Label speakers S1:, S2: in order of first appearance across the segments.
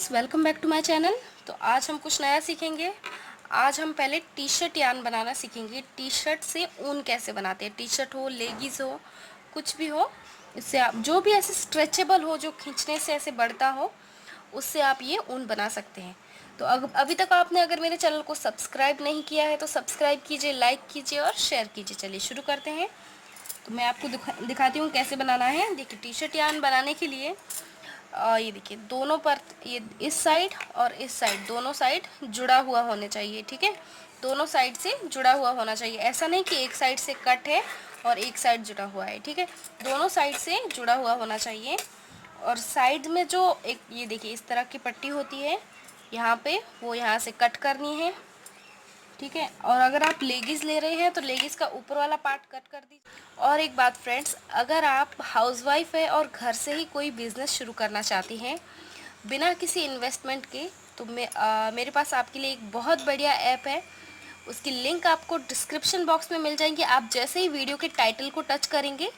S1: Friends, welcome back to my channel. तो आज हम कुछ नया सीखेंगे। आज हम पहले टी शर्ट यार्न बनाना सीखेंगे। टी शर्ट से ऊन कैसे बनाते हैं। टी शर्ट हो, लेगिस हो, कुछ भी हो, इससे आप जो भी ऐसे स्ट्रेचेबल हो, जो खींचने से ऐसे बढ़ता हो, उससे आप ये ऊन बना सकते हैं। तो अभी तक आपने अगर मेरे चैनल को सब्सक्राइब नहीं किया है तो सब्सक्राइब कीजिए, लाइक कीजिए और शेयर कीजिए। चलिए शुरू करते हैं। तो मैं आपको दिखाती हूँ कैसे बनाना है। देखिए, टी शर्ट यार्न बनाने के लिए ये देखिए, दोनों पर ये इस साइड और इस साइड, दोनों साइड जुड़ा हुआ होने चाहिए। ठीक है, दोनों साइड से जुड़ा हुआ होना चाहिए। ऐसा नहीं कि एक साइड से कट है और एक साइड जुड़ा हुआ है। ठीक है, दोनों साइड से जुड़ा हुआ होना चाहिए। और साइड में जो एक ये देखिए इस तरह की पट्टी होती है यहाँ पे, वो यहाँ से कट करनी है। ठीक है, और अगर आप लेगिस ले रहे हैं तो लेगिस का ऊपर वाला पार्ट कट कर दीजिए। और एक बात फ्रेंड्स, अगर आप हाउसवाइफ है और घर से ही कोई बिज़नेस शुरू करना चाहती हैं बिना किसी इन्वेस्टमेंट के, तो मेरे पास आपके लिए एक बहुत बढ़िया ऐप है। उसकी लिंक आपको डिस्क्रिप्शन बॉक्स में मिल जाएंगी। आप जैसे ही वीडियो के टाइटल को टच करेंगे,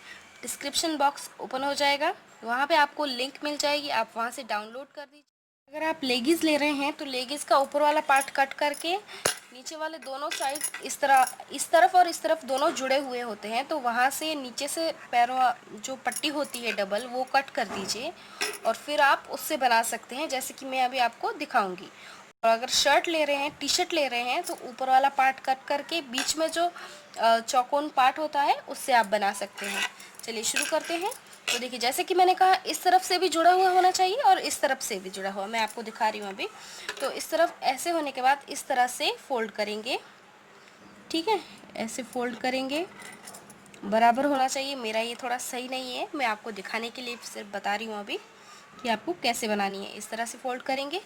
S1: डिस्क्रिप्शन बॉक्स ओपन हो जाएगा, वहाँ पे आपको लिंक मिल जाएगी, आप वहाँ से डाउनलोड कर दीजिए। अगर आप लेगिस ले रहे हैं तो लेगिस का ऊपर वाला पार्ट कट करके नीचे वाले दोनों साइड इस तरफ और इस तरफ दोनों जुड़े हुए होते हैं, तो वहाँ से नीचे से पैरों जो पट्टी होती है डबल, वो कट कर दीजिए और फिर आप उससे बना सकते हैं, जैसे कि मैं अभी आपको दिखाऊंगी। और अगर शर्ट ले रहे हैं, टी शर्ट ले रहे हैं, तो ऊपर वाला पार्ट कट करके बीच में जो चौकोन पार्ट होता है उससे आप बना सकते हैं। चलिए शुरू करते हैं। तो देखिए, जैसे कि मैंने कहा, इस तरफ से भी जुड़ा हुआ होना चाहिए और इस तरफ से भी जुड़ा हुआ। मैं आपको दिखा रही हूँ अभी। तो इस तरफ ऐसे होने के बाद इस तरह से फोल्ड करेंगे। ठीक है, ऐसे फोल्ड करेंगे, बराबर होना चाहिए। मेरा ये थोड़ा सही नहीं है, मैं आपको दिखाने के लिए सिर्फ बता रही हूँ अभी कि आपको कैसे बनानी है। इस तरह से फोल्ड करेंगे,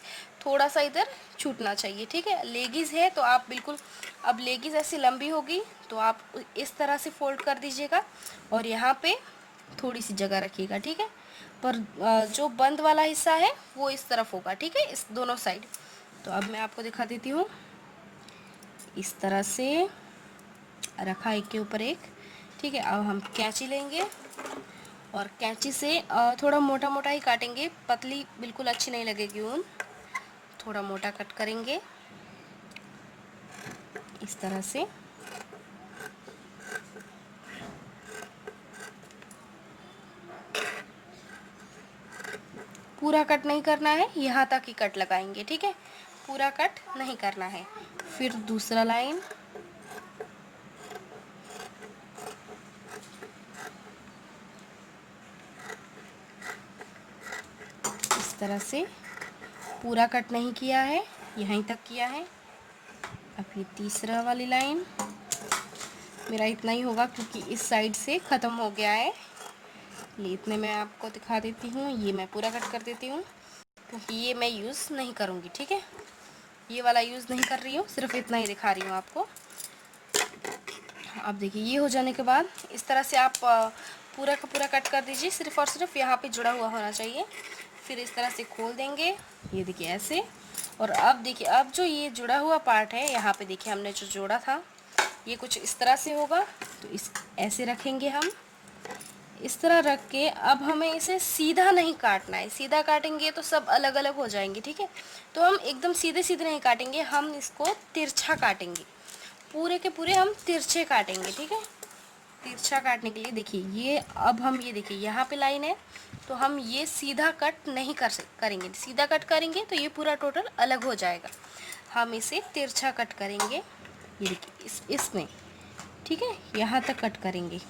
S1: थोड़ा सा इधर छूटना चाहिए। ठीक है, लेगिस है तो आप बिल्कुल, अब लेगिस ऐसी लंबी होगी तो आप इस तरह से फोल्ड कर दीजिएगा और यहाँ पे थोड़ी सी जगह रखिएगा। ठीक है, पर जो बंद वाला हिस्सा है वो इस तरफ होगा। ठीक है, इस दोनों साइड। तो अब मैं आपको दिखा देती हूँ। इस तरह से रखा एक के ऊपर एक। ठीक है, अब हम कैंची लेंगे और कैंची से थोड़ा मोटा मोटा ही काटेंगे, पतली बिल्कुल अच्छी नहीं लगेगी ऊन। थोड़ा मोटा कट करेंगे इस तरह से। पूरा कट नहीं करना है, यहाँ तक ही कट लगाएंगे। ठीक है, पूरा कट नहीं करना है। फिर दूसरा लाइन, इस तरह से पूरा कट नहीं किया है, यहीं तक किया है। अब ये तीसरा वाली लाइन, मेरा इतना ही होगा क्योंकि इस साइड से ख़त्म हो गया है। ये इतने मैं आपको दिखा देती हूँ। ये मैं पूरा कट कर देती हूँ क्योंकि ये मैं यूज़ नहीं करूँगी। ठीक है, ये वाला यूज़ नहीं कर रही हूँ, सिर्फ इतना ही दिखा रही हूँ आपको। अब देखिए, ये हो जाने के बाद इस तरह से आप पूरा का पूरा कट कर दीजिए, सिर्फ और सिर्फ यहाँ पे जुड़ा हुआ होना चाहिए। फिर इस तरह से खोल देंगे, ये देखिए ऐसे। और अब देखिए, अब जो ये जुड़ा हुआ पार्ट है यहाँ पे, देखिए हमने जो जोड़ा था ये कुछ इस तरह से होगा। तो इस ऐसे रखेंगे हम, इस तरह रख के अब हमें इसे सीधा नहीं काटना है। सीधा काटेंगे तो सब अलग अलग हो जाएंगे। ठीक है, तो हम एकदम सीधे सीधे नहीं काटेंगे, हम इसको तिरछा काटेंगे। पूरे के पूरे हम तिरछे काटेंगे। ठीक है, तिरछा काटने के लिए देखिए, ये अब हम ये देखिए यहाँ पे लाइन है, तो हम ये सीधा कट नहीं करेंगे। सीधा कट करेंगे तो ये पूरा टोटल अलग हो जाएगा। हम इसे तिरछा कट करेंगे। ये देखिए इसमें, ठीक है, यहाँ तक कट करेंगे।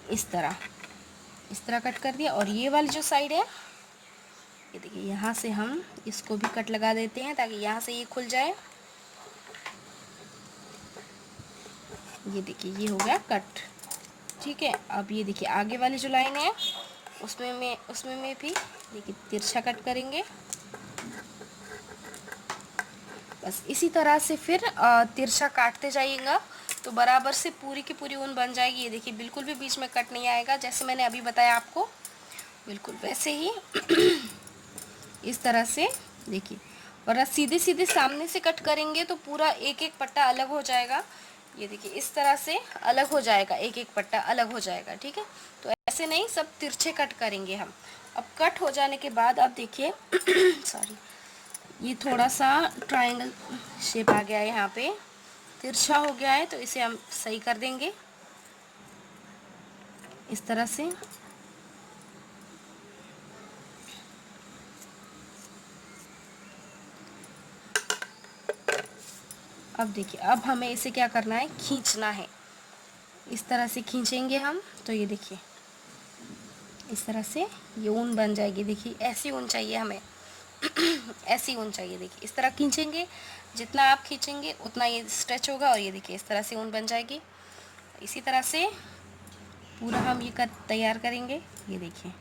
S1: इस तरह कट कर दिया। और ये वाली जो साइड है, ये देखिए, यहाँ से हम इसको भी कट लगा देते हैं ताकि यहाँ से ये खुल जाए। ये देखिए, ये हो गया कट। ठीक है, अब ये देखिए आगे वाली जो लाइन है उसमें में भी देखिए तिरछा कट करेंगे। बस इसी तरह से फिर तिरछा काटते जाइएगा तो बराबर से पूरी की पूरी ऊन बन जाएगी। ये देखिए, बिल्कुल भी बीच में कट नहीं आएगा, जैसे मैंने अभी बताया आपको, बिल्कुल वैसे ही। इस तरह से देखिए, और सीधे सीधे सामने से कट करेंगे तो पूरा एक एक पट्टा अलग हो जाएगा। ये देखिए, इस तरह से अलग हो जाएगा, एक एक पट्टा अलग हो जाएगा। ठीक है, तो ऐसे नहीं, सब तिरछे कट करेंगे हम। अब कट हो जाने के बाद आप देखिए सॉरी, ये थोड़ा सा ट्रायंगल शेप आ गया है, यहाँ पे तिरछा हो गया है, तो इसे हम सही कर देंगे इस तरह से। अब देखिए, अब हमें इसे क्या करना है, खींचना है। इस तरह से खींचेंगे हम, तो ये देखिए इस तरह से ये ऊन बन जाएगी। देखिए ऐसी ऊन चाहिए हमें ऐसी ऊन चाहिए। देखिए इस तरह खींचेंगे, जितना आप खींचेंगे उतना ये स्ट्रेच होगा, और ये देखिए इस तरह से ऊन बन जाएगी। इसी तरह से पूरा हम ये तैयार करेंगे। ये देखिए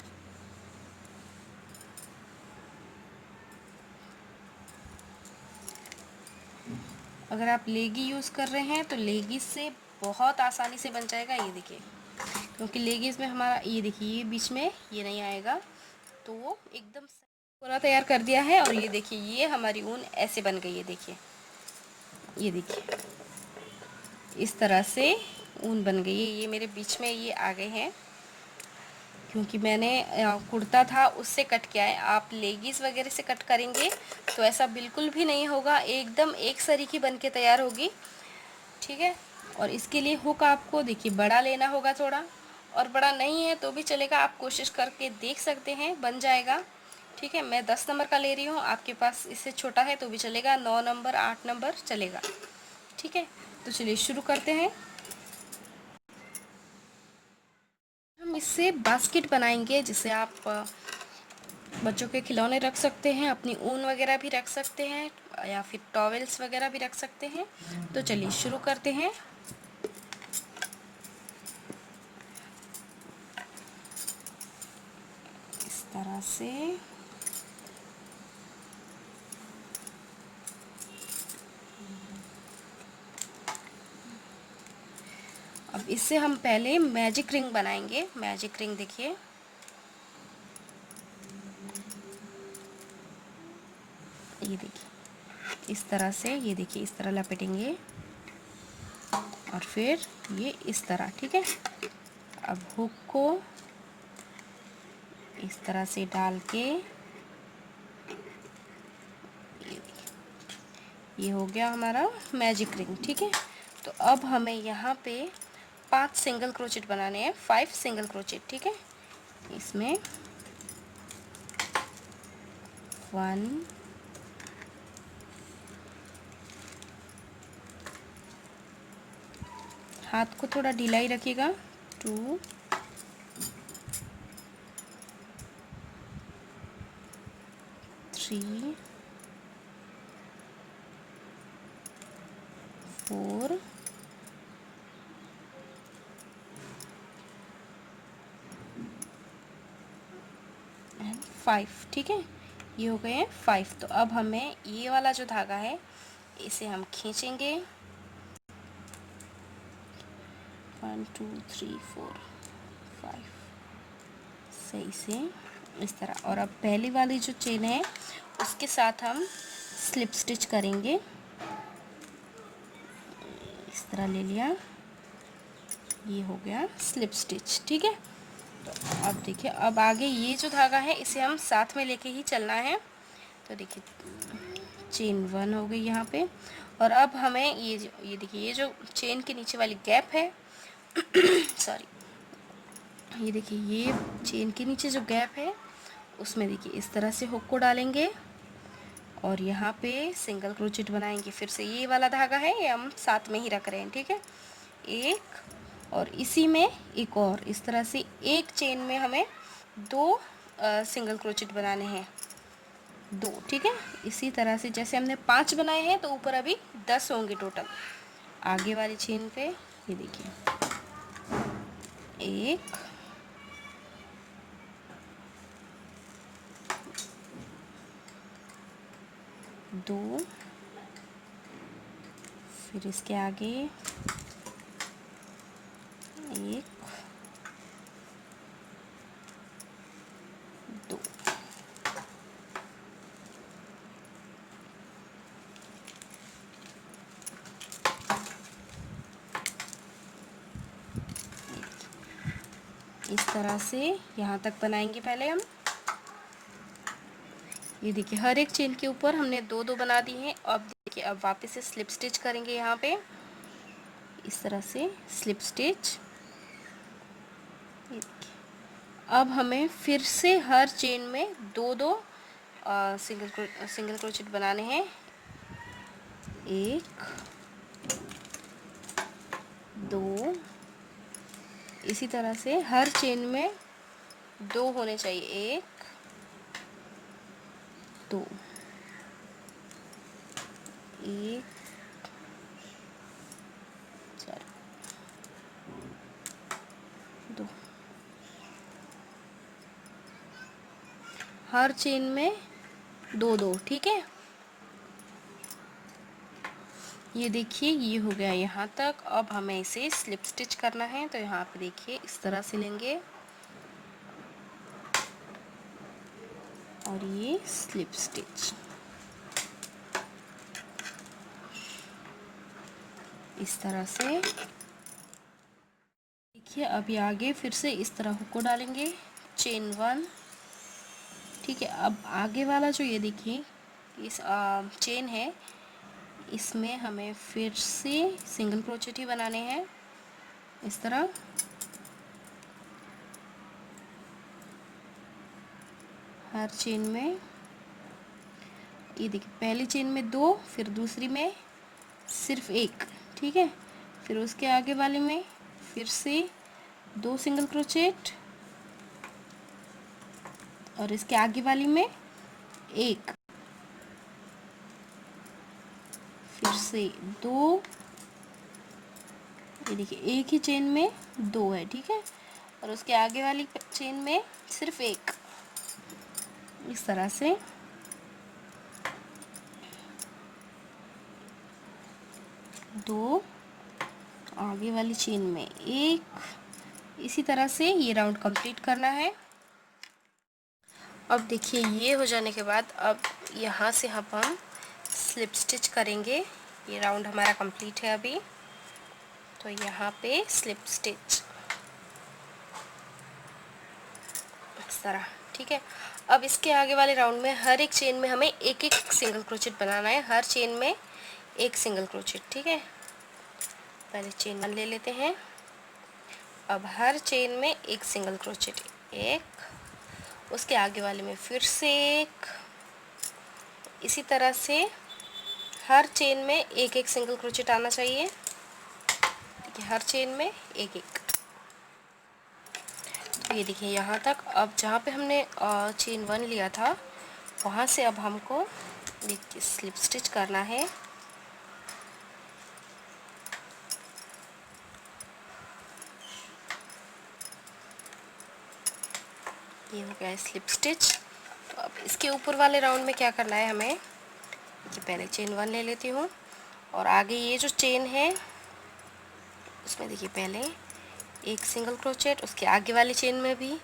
S1: अगर आप लेगी यूज़ कर रहे हैं तो लेगीज से बहुत आसानी से बन जाएगा। ये देखिए, क्योंकि लेगीज में हमारा ये देखिए ये बीच में ये नहीं आएगा, तो वो एकदम पूरा तैयार कर दिया है। और ये देखिए ये हमारी ऊन ऐसे बन गई है। देखिए ये देखिए इस तरह से ऊन बन गई है। ये मेरे बीच में ये आ गए हैं, क्योंकि मैंने कुर्ता था उससे कट किया है। आप लेगीज वगैरह से कट करेंगे तो ऐसा बिल्कुल भी नहीं होगा, एकदम एक सरीखी बन के तैयार होगी। ठीक है, और इसके लिए हुक आपको देखिए बड़ा लेना होगा थोड़ा, और बड़ा नहीं है तो भी चलेगा, आप कोशिश करके देख सकते हैं, बन जाएगा। ठीक है, मैं 10 नंबर का ले रही हूँ, आपके पास इससे छोटा है तो भी चलेगा, 9 नंबर 8 नंबर चलेगा। ठीक है, तो चलिए शुरू करते हैं। हम इससे बास्केट बनाएंगे, जिसे आप बच्चों के खिलौने रख सकते हैं, अपनी ऊन वगैरह भी रख सकते हैं, या फिर टॉवेल्स वगैरह भी रख सकते हैं। तो चलिए शुरू करते हैं। इस तरह से अब इससे हम पहले मैजिक रिंग बनाएंगे। मैजिक रिंग देखिए ये देखिए इस तरह से, ये देखिए इस तरह लपेटेंगे और फिर ये इस तरह। ठीक है, अब हुक को इस तरह से डाल के ये हो गया हमारा मैजिक रिंग। ठीक है, तो अब हमें यहाँ पे 5 सिंगल क्रोचेट बनाने हैं, 5 सिंगल क्रोचेट। ठीक है, इसमें 1 हाथ को थोड़ा ढीला ही रखिएगा, 2 3 4 एंड 5। ठीक है, ये हो गए हैं 5। तो अब हमें ये वाला जो धागा है इसे हम खींचेंगे, 1 2 3 4 5 सही से इस तरह। और अब पहली वाली जो चेन है उसके साथ हम स्लिप स्टिच करेंगे। इस तरह ले लिया, ये हो गया स्लिप स्टिच। ठीक है, तो अब देखिए अब आगे ये जो धागा है इसे हम साथ में लेके ही चलना है। तो देखिए चेन 1 हो गई यहाँ पे, और अब हमें ये देखिए ये जो चेन के नीचे वाली गैप है सॉरी, ये देखिए ये चेन के नीचे जो गैप है उसमें देखिए इस तरह से हुक को डालेंगे और यहाँ पे सिंगल क्रोचेट बनाएंगे। फिर से ये वाला धागा है ये हम साथ में ही रख रहे हैं। ठीक है, एक और इसी में एक और, इस तरह से एक चेन में हमें 2 सिंगल क्रोचेट बनाने हैं, 2। ठीक है, इसी तरह से जैसे हमने 5 बनाए हैं तो ऊपर अभी 10 होंगे टोटल। आगे वाली चेन पे ये देखिए 1 2, फिर इसके आगे 1 2। इस तरह से यहाँ तक बनाएंगे पहले हम। ये देखिए हर एक चेन के ऊपर हमने दो दो बना दी हैं। अब देखिए अब वापस से स्लिप स्टिच करेंगे यहाँ पे इस तरह से स्लिप स्टिच। ये देखिए अब हमें फिर से हर चेन में दो दो सिंगल क्रोचेट बनाने हैं। एक, दो, इसी तरह से हर चेन में दो होने चाहिए। एक, दो, एक, चार, दो, हर चेन में दो दो। ठीक है, ये देखिए ये हो गया यहाँ तक। अब हमें इसे स्लिप स्टिच करना है, तो यहाँ पे देखिए इस तरह से लेंगे और ये स्लिप स्टिच इस तरह से। देखिए अभी आगे फिर से इस तरह हुक को डालेंगे, चेन 1। ठीक है, अब आगे वाला जो ये देखिए इस चेन है, इसमें हमें फिर से सिंगल क्रोचेट ही बनाने हैं इस तरह। हर चेन में ये देखिए पहली चेन में दो, फिर दूसरी में सिर्फ एक। ठीक है, फिर उसके आगे वाले में फिर से दो सिंगल क्रोचेट और इसके आगे वाली में एक, फिर से दो। ये देखिए एक ही चेन में दो है। ठीक है, और उसके आगे वाली चेन में सिर्फ एक, इस तरह से। दो, आगे वाली चेन में एक, इसी तरह से ये राउंड कंप्लीट करना है। अब देखिए ये हो जाने के बाद अब यहाँ से हम स्लिप स्टिच करेंगे। ये राउंड हमारा कंप्लीट है अभी, तो यहाँ पे स्लिप स्टिच इस तरह। ठीक है, अब इसके आगे वाले राउंड में हर एक चेन में हमें एक एक सिंगल क्रोचेट बनाना है, हर चेन में एक सिंगल क्रोचेट। ठीक है, पहले चेन 1 ले लेते हैं। अब हर चेन में एक सिंगल क्रोचेट, एक, उसके आगे वाले में फिर से एक, इसी तरह से हर चेन में एक एक सिंगल क्रोचेट आना चाहिए। देखिए हर चेन में एक एक। तो ये देखिए यहाँ तक। अब जहाँ पे हमने चेन 1 लिया था वहाँ से अब हमको देखिए स्लिप स्टिच करना है। ये हो गया स्लिप स्टिच। तो अब इसके ऊपर वाले राउंड में क्या करना है हमें, कि पहले चेन 1 ले लेती हूँ और आगे ये जो चेन है उसमें देखिए पहले एक सिंगल क्रोचेट, उसके आगे वाली चेन में भी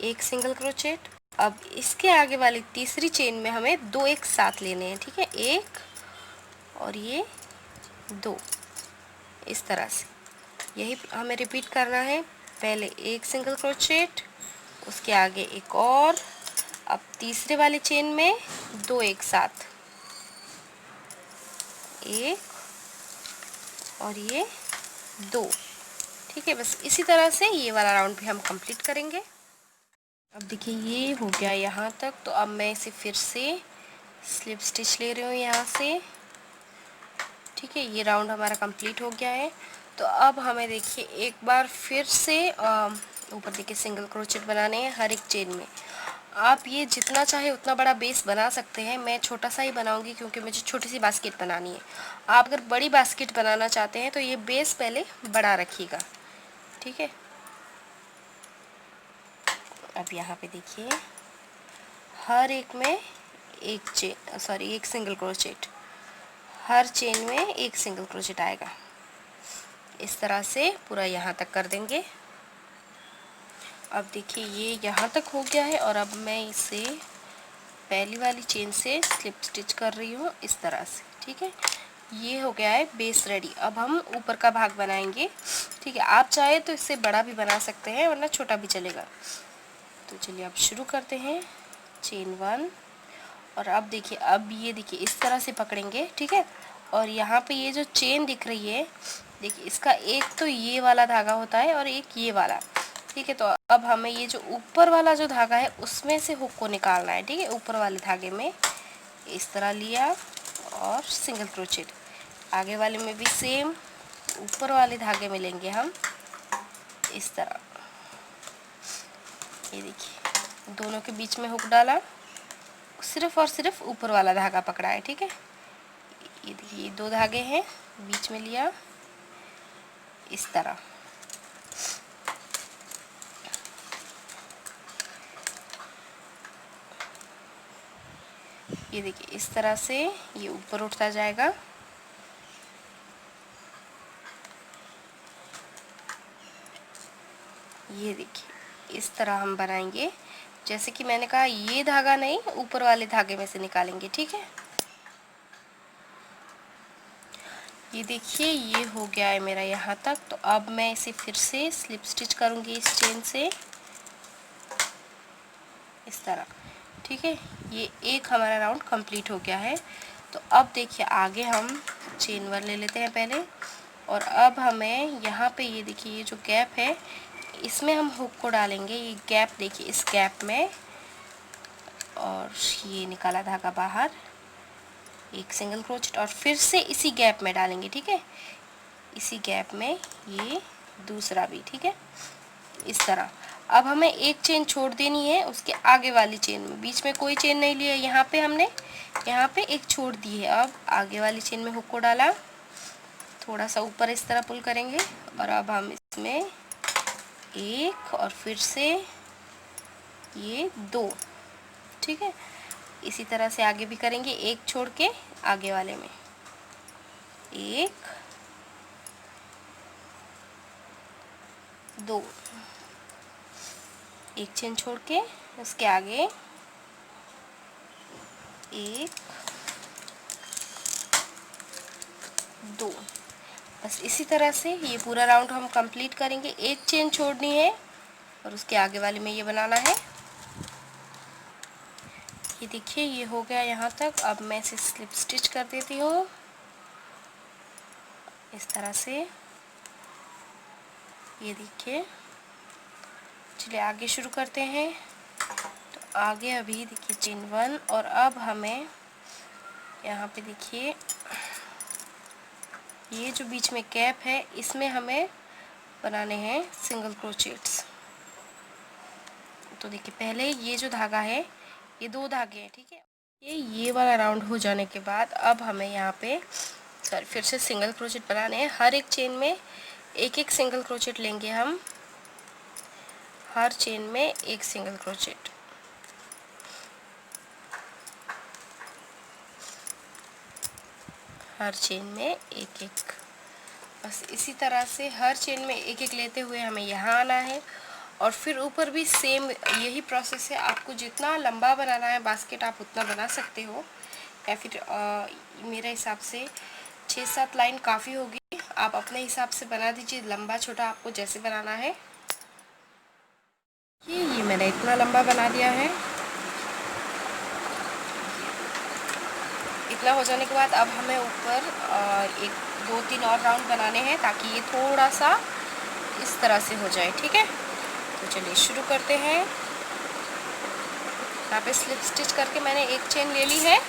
S1: एक सिंगल क्रोचेट। अब इसके आगे वाली तीसरी चेन में हमें दो एक साथ लेने हैं। ठीक है, एक और ये दो, इस तरह से यही हमें रिपीट करना है। पहले एक सिंगल क्रोचेट, उसके आगे एक और, अब तीसरे वाली चेन में दो एक साथ, एक और ये दो। ठीक है, बस इसी तरह से ये वाला राउंड भी हम कंप्लीट करेंगे। अब देखिए ये हो गया यहाँ तक। तो अब मैं इसे फिर से स्लिप स्टिच ले रही हूँ यहाँ से। ठीक है, ये राउंड हमारा कंप्लीट हो गया है। तो अब हमें देखिए एक बार फिर से ऊपर देखिए सिंगल क्रोचेट बनाने हैं हर एक चेन में। आप ये जितना चाहे उतना बड़ा बेस बना सकते हैं, मैं छोटा सा ही बनाऊंगी क्योंकि मुझे छोटी सी बास्केट बनानी है। आप अगर बड़ी बास्केट बनाना चाहते हैं तो ये बेस पहले बड़ा रखिएगा। ठीक है, अब यहाँ पे देखिए हर एक में एक चेन, सॉरी एक सिंगल क्रोचेट, हर चेन में एक सिंगल क्रोचेट आएगा। इस तरह से पूरा यहाँ तक कर देंगे। अब देखिए ये यहाँ तक हो गया है और अब मैं इसे पहली वाली चेन से स्लिप स्टिच कर रही हूँ इस तरह से। ठीक है, ये हो गया है बेस रेडी। अब हम ऊपर का भाग बनाएंगे। ठीक है, आप चाहे तो इससे बड़ा भी बना सकते हैं वरना छोटा भी चलेगा। तो चलिए अब शुरू करते हैं। चेन 1 और अब देखिए, अब ये देखिए इस तरह से पकड़ेंगे, ठीक है। और यहाँ पे ये जो चेन दिख रही है, देखिए इसका एक तो ये वाला धागा होता है और एक ये वाला, ठीक है। तो अब हमें ये जो ऊपर वाला जो धागा है उसमें से हुक को निकालना है, ठीक है। ऊपर वाले धागे में इस तरह लिया और सिंगल क्रोचेट, आगे वाले में भी सेम, ऊपर वाले धागे में लेंगे हम इस तरह। ये देखिए दोनों के बीच में हुक डाला, सिर्फ और सिर्फ ऊपर वाला धागा पकड़ा है, ठीक है। ये देखिए 2 धागे हैं, बीच में लिया इस तरह। ये देखिए इस तरह से ये ऊपर उठता जाएगा। ये देखिए इस तरह हम बनाएंगे, जैसे कि मैंने कहा ये धागा नहीं, ऊपर वाले धागे में से निकालेंगे, ठीक है। ये देखिए ये हो गया है मेरा यहाँ तक। तो अब मैं इसे फिर से स्लिप स्टिच करूँगी इस चेन से इस तरह, ठीक है। ये एक हमारा राउंड कंप्लीट हो गया है। तो अब देखिए आगे हम चेन 1 ले लेते हैं पहले, और अब हमें यहाँ पे ये देखिए ये जो गैप है इसमें हम हुक को डालेंगे। ये गैप देखिए, इस गैप में, और ये निकाला धागा बाहर, एक सिंगल क्रोचेट और फिर से इसी गैप में डालेंगे, ठीक है। इसी गैप में ये दूसरा भी, ठीक है, इस तरह। अब हमें एक चेन छोड़ देनी है उसके आगे वाली चेन में, बीच में कोई चेन नहीं लिया, यहाँ पे हमने यहाँ पे एक छोड़ दी है। अब आगे वाली चेन में हुक को डाला, थोड़ा सा ऊपर इस तरह पुल करेंगे, और अब हम इसमें एक और फिर से ये 2, ठीक है। इसी तरह से आगे भी करेंगे, एक छोड़ के आगे वाले में एक, 2, एक चेन छोड़ के उसके आगे एक, 2। बस इसी तरह से ये पूरा राउंड हम कंप्लीट करेंगे। एक चेन छोड़नी है और उसके आगे वाले में ये बनाना है। ये देखिए ये हो गया यहाँ तक। अब मैं इसे स्लिप स्टिच कर देती हूँ इस तरह से। ये देखिए, चलिए आगे शुरू करते हैं। तो आगे अभी देखिए चेन 1, और अब हमें यहाँ पे देखिए ये जो बीच में गैप है इसमें हमें बनाने हैं सिंगल क्रोचेट्स। तो देखिए पहले ये जो धागा है, ये 2 धागे हैं, ठीक है। ये वाला राउंड हो जाने के बाद अब हमें यहाँ पे फिर से सिंगल क्रोचेट बनाने हैं। हर एक चेन में एक एक सिंगल क्रोचेट लेंगे हम, हर चेन में एक सिंगल क्रोचेट। हर चेन में एक एक, बस इसी तरह से हर चेन में एक एक लेते हुए हमें यहाँ आना है। और फिर ऊपर भी सेम यही प्रोसेस है। आपको जितना लंबा बनाना है बास्केट आप उतना बना सकते हो, या फिर मेरे हिसाब से 6-7 लाइन काफ़ी होगी। आप अपने हिसाब से बना दीजिए, लंबा छोटा आपको जैसे बनाना है। ये मैंने इतना लंबा बना दिया है। इतना हो जाने के बाद अब हमें ऊपर एक 2-3 और राउंड बनाने हैं ताकि ये थोड़ा सा इस तरह से हो जाए, ठीक है। तो चलिए शुरू करते हैं। यहाँ पे स्लिप स्टिच करके मैंने एक चेन ले ली है,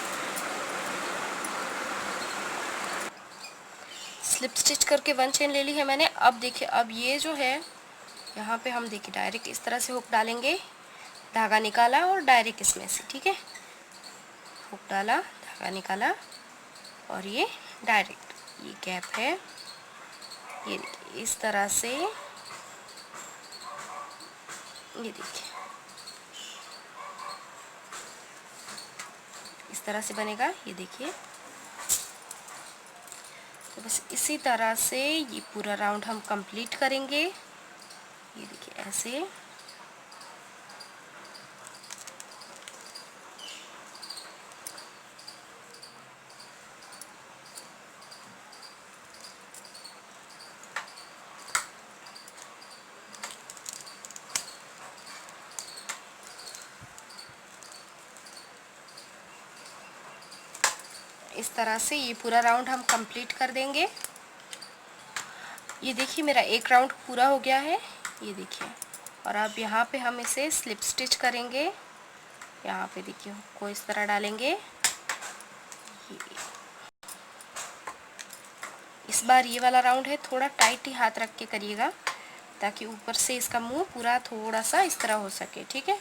S1: स्लिप स्टिच करके 1 चेन ले ली है मैंने। अब देखिए अब ये जो है यहाँ पे हम देखिए डायरेक्ट इस तरह से हुक डालेंगे, धागा निकाला और डायरेक्ट इसमें से, ठीक है, हुक डाला, धागा निकाला, और ये डायरेक्ट ये गैप है, ये देखिए इस तरह से, ये देखिए इस तरह से बनेगा। ये देखिए, तो बस इसी तरह से ये पूरा राउंड हम कंप्लीट करेंगे। ये देखिए ऐसे। इस तरह से ये पूरा राउंड हम कंप्लीट कर देंगे। ये देखिए मेरा एक राउंड पूरा हो गया है, ये देखिए। और अब यहाँ पे हम इसे स्लिप स्टिच करेंगे। यहाँ पे देखिए हुक को इस तरह डालेंगे। इस बार ये वाला राउंड है, थोड़ा टाइट ही हाथ रख के करिएगा ताकि ऊपर से इसका मुंह पूरा थोड़ा सा इस तरह हो सके, ठीक है।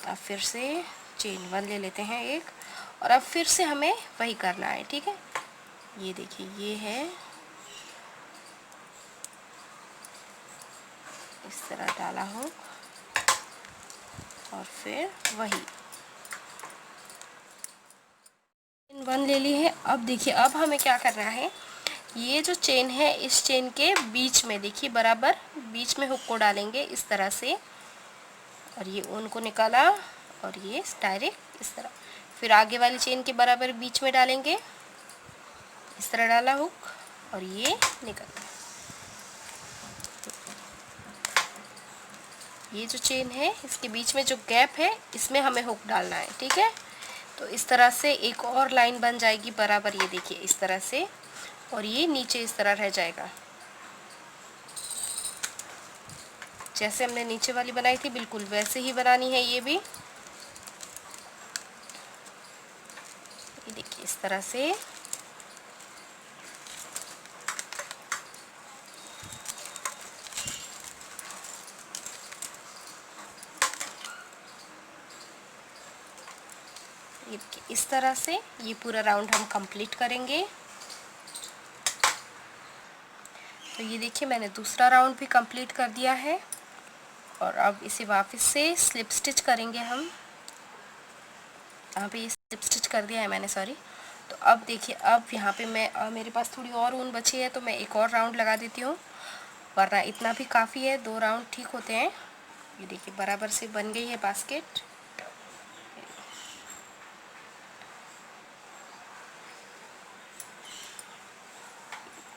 S1: अब फिर से चेन 1 ले लेते हैं एक, और अब फिर से हमें वही करना है, ठीक है। ये देखिए ये है, इस तरह डाला हो और फिर वही 1 ले ली है। अब देखिए अब हमें क्या करना है, ये जो चेन है इस चेन के बीच में देखिए बराबर बीच में हुक को डालेंगे इस तरह से, और ये ऊन को निकाला और ये डायरेक्ट इस तरह, फिर आगे वाली चेन के बराबर बीच में डालेंगे, इस तरह डाला हुक और ये निकल। ये जो चेन है इसके बीच में जो गैप है इसमें हमें हुक डालना है, ठीक है। तो इस तरह से एक और लाइन बन जाएगी बराबर, ये देखिए इस तरह से, और ये नीचे इस तरह रह जाएगा। जैसे हमने नीचे वाली बनाई थी बिल्कुल वैसे ही बनानी है ये भी। ये देखिए इस तरह से ये इस तरह से ये पूरा राउंड हम कंप्लीट करेंगे। तो ये देखिए मैंने दूसरा राउंड भी कंप्लीट कर दिया है, और अब इसे वापस से स्लिप स्टिच करेंगे हम। यहाँ पे ये स्लिप स्टिच कर दिया है मैंने, सॉरी। तो अब देखिए अब यहाँ पे मैं मेरे पास थोड़ी और ऊन बची है तो मैं एक और राउंड लगा देती हूँ, वरना इतना भी काफ़ी है, 2 राउंड ठीक होते हैं। ये देखिए बराबर से बन गई है बास्केट।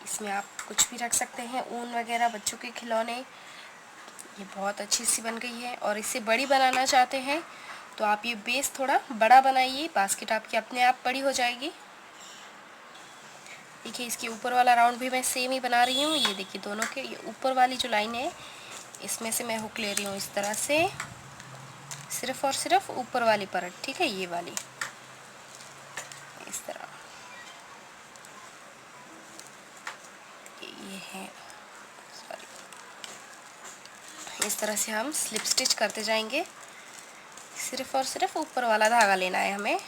S1: इसमें आप कुछ भी रख सकते हैं, ऊन वगैरह, बच्चों के खिलौने। ये बहुत अच्छी सी बन गई है, और इससे बड़ी बनाना चाहते हैं तो आप ये बेस थोड़ा बड़ा बनाइए, बास्केट आपकी अपने आप बड़ी हो जाएगी। देखिए इसके ऊपर वाला राउंड भी मैं सेम ही बना रही हूँ। ये देखिए दोनों के ये ऊपर वाली जो लाइन है इसमें से मैं हुक ले रही हूँ इस तरह से, सिर्फ और सिर्फ ऊपर वाली परत, ठीक है, ये वाली इस तरह। ये है, सॉरी, इस तरह से हम स्लिप स्टिच करते जाएंगे। सिर्फ और सिर्फ ऊपर वाला धागा लेना है हमें।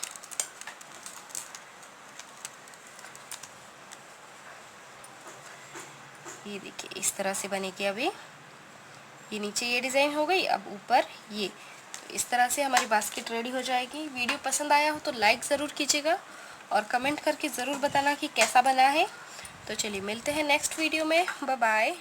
S1: ये देखिए इस तरह से बनेगी। अभी ये नीचे ये डिज़ाइन हो गई, अब ऊपर ये, तो इस तरह से हमारी बास्केट रेडी हो जाएगी। वीडियो पसंद आया हो तो लाइक ज़रूर कीजिएगा और कमेंट करके ज़रूर बताना कि कैसा बना है। तो चलिए मिलते हैं नेक्स्ट वीडियो में, बाय बाय।